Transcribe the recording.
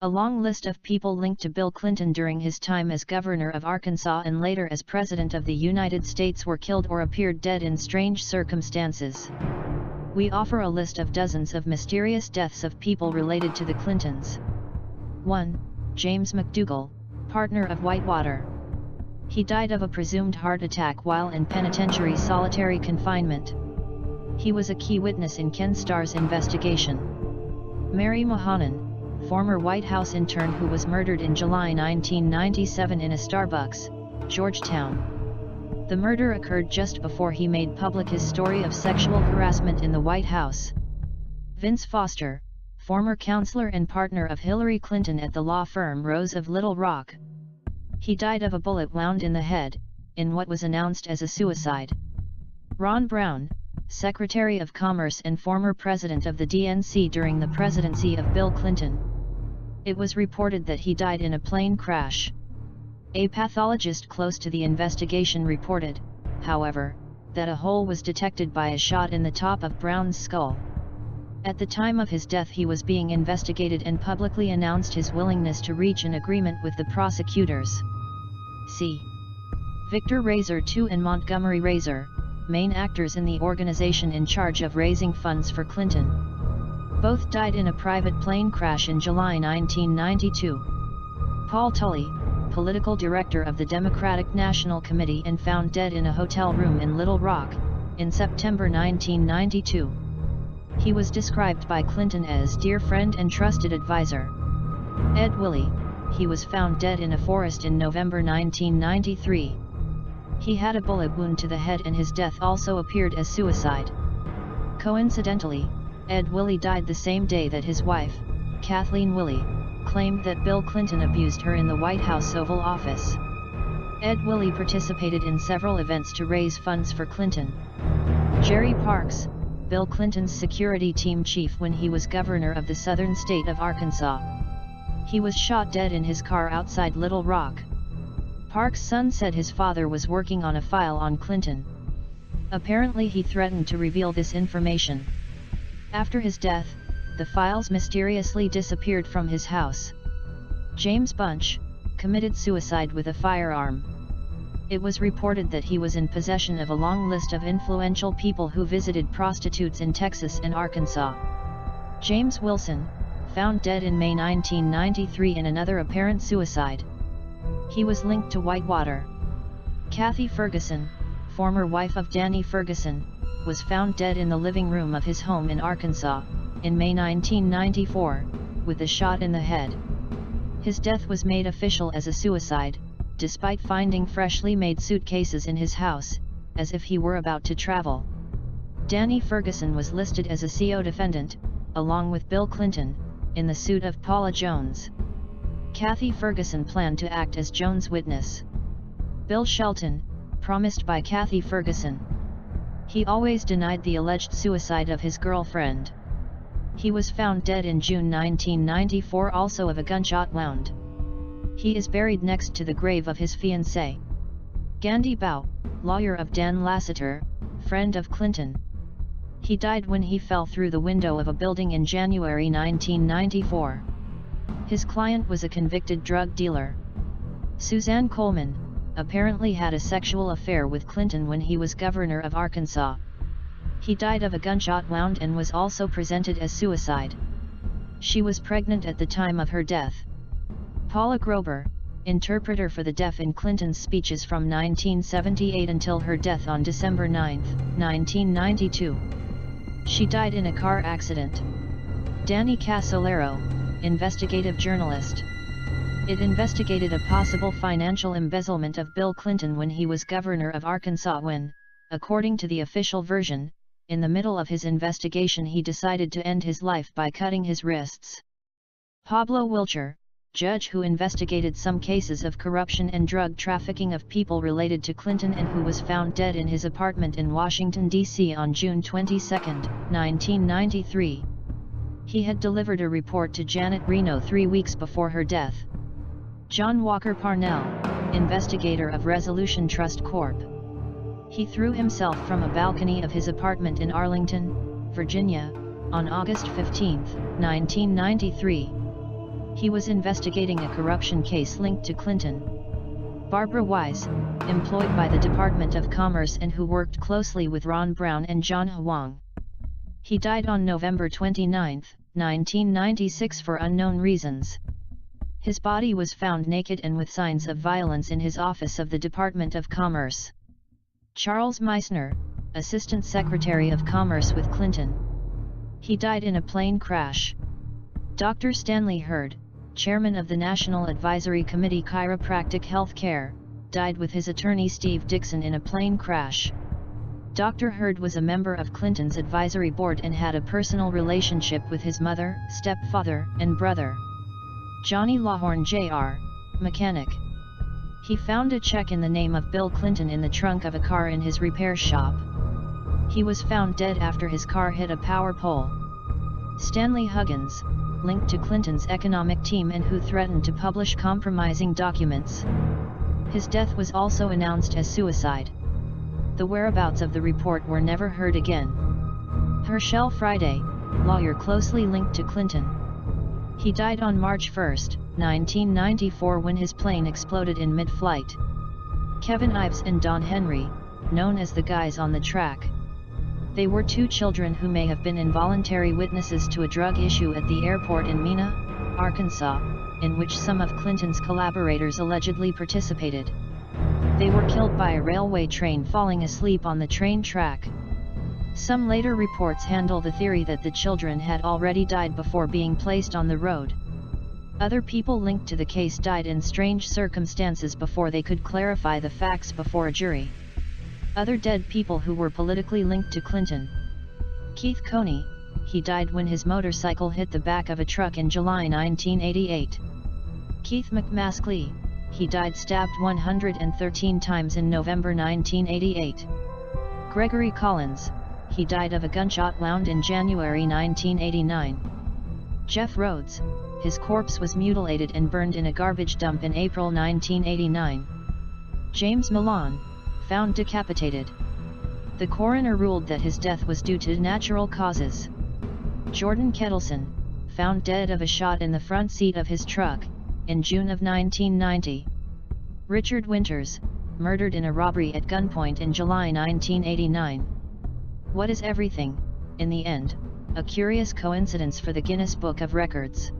A long list of people linked to Bill Clinton during his time as governor of Arkansas and later as President of the United States were killed or appeared dead in strange circumstances. We offer a list of dozens of mysterious deaths of people related to the Clintons. 1. James McDougal, partner of Whitewater. He died of a presumed heart attack while in penitentiary solitary confinement. He was a key witness in Ken Starr's investigation. Mary Mohanan, former White House intern who was murdered in July 1997 in a Starbucks, Georgetown. The murder occurred just before he made public his story of sexual harassment in the White House. Vince Foster, former counselor and partner of Hillary Clinton at the law firm Rose of Little Rock. He died of a bullet wound in the head, in what was announced as a suicide. Ron Brown, Secretary of Commerce and former president of the DNC during the presidency of Bill Clinton. It was reported that he died in a plane crash. A pathologist close to the investigation reported, however, that a hole was detected by a shot in the top of Brown's skull. At the time of his death he was being investigated and publicly announced his willingness to reach an agreement with the prosecutors. C. Victor Razor II and Montgomery Razor, main actors in the organization in charge of raising funds for Clinton. Both died in a private plane crash in July 1992. Paul Tully, political director of the Democratic National Committee and found dead in a hotel room in Little Rock, in September 1992. He was described by Clinton as dear friend and trusted advisor. Ed Willie, he was found dead in a forest in November 1993. He had a bullet wound to the head and his death also appeared as suicide. Coincidentally, Ed Willie died the same day that his wife, Kathleen Willie, claimed that Bill Clinton abused her in the White House Oval Office. Ed Willie participated in several events to raise funds for Clinton. Jerry Parks, Bill Clinton's security team chief when he was governor of the southern state of Arkansas. He was shot dead in his car outside Little Rock. Parks' son said his father was working on a file on Clinton. Apparently he threatened to reveal this information. After his death, the files mysteriously disappeared from his house. James Bunch committed suicide with a firearm. It was reported that he was in possession of a long list of influential people who visited prostitutes in Texas and Arkansas. James Wilson, found dead in May 1993 in another apparent suicide. He was linked to Whitewater. Kathy Ferguson, former wife of Danny Ferguson, was found dead in the living room of his home in Arkansas, in May 1994, with a shot in the head. His death was made official as a suicide, despite finding freshly made suitcases in his house, as if he were about to travel. Danny Ferguson was listed as a CO defendant, along with Bill Clinton, in the suit of Paula Jones. Kathy Ferguson planned to act as Jones' witness. Bill Shelton, promised by Kathy Ferguson. He always denied the alleged suicide of his girlfriend. He was found dead in June 1994 also of a gunshot wound. He is buried next to the grave of his fiancée. Gandhi Bau, lawyer of Dan Lasseter, friend of Clinton. He died when he fell through the window of a building in January 1994. His client was a convicted drug dealer. Suzanne Coleman, apparently had a sexual affair with Clinton when he was governor of Arkansas. He died of a gunshot wound and was also presented as suicide. She was pregnant at the time of her death. Paula Grober, interpreter for the deaf in Clinton's speeches from 1978 until her death on December 9, 1992. She died in a car accident. Danny Casolaro, investigative journalist. It investigated a possible financial embezzlement of Bill Clinton when he was governor of Arkansas when, according to the official version, in the middle of his investigation he decided to end his life by cutting his wrists. Pablo Wilcher, judge who investigated some cases of corruption and drug trafficking of people related to Clinton and who was found dead in his apartment in Washington, D.C. on June 22, 1993. He had delivered a report to Janet Reno 3 weeks before her death. John Walker Parnell, investigator of Resolution Trust Corp. He threw himself from a balcony of his apartment in Arlington, Virginia, on August 15, 1993. He was investigating a corruption case linked to Clinton. Barbara Wise, employed by the Department of Commerce and who worked closely with Ron Brown and John Huang. He died on November 29, 1996 for unknown reasons. His body was found naked and with signs of violence in his office of the Department of Commerce. Charles Meissner, Assistant Secretary of Commerce with Clinton. He died in a plane crash. Dr. Stanley Hurd, Chairman of the National Advisory Committee Chiropractic Health Care, died with his attorney Steve Dixon in a plane crash. Dr. Hurd was a member of Clinton's advisory board and had a personal relationship with his mother, stepfather, and brother. Johnny Lawhorn Jr., mechanic. He found a check in the name of Bill Clinton in the trunk of a car in his repair shop. He was found dead after his car hit a power pole. Stanley Huggins, linked to Clinton's economic team and who threatened to publish compromising documents. His death was also announced as suicide. The whereabouts of the report were never heard again. Herschel Friday, lawyer closely linked to Clinton. He died on March 1, 1994 when his plane exploded in mid-flight. Kevin Ives and Don Henry, known as the guys on the track. They were two children who may have been involuntary witnesses to a drug issue at the airport in Mena, Arkansas, in which some of Clinton's collaborators allegedly participated. They were killed by a railway train falling asleep on the train track. Some later reports handle the theory that the children had already died before being placed on the road. Other people linked to the case died in strange circumstances before they could clarify the facts before a jury. Other dead people who were politically linked to Clinton. Keith Coney, he died when his motorcycle hit the back of a truck in July 1988. Keith McMaskey, he died stabbed 113 times in November 1988. Gregory Collins, he died of a gunshot wound in January 1989. Jeff Rhodes, his corpse was mutilated and burned in a garbage dump in April 1989. James Milan, found decapitated. The coroner ruled that his death was due to natural causes. Jordan Kettleson, found dead of a shot in the front seat of his truck, in June of 1990. Richard Winters, murdered in a robbery at gunpoint in July 1989. What is everything, in the end, a curious coincidence for the Guinness Book of Records.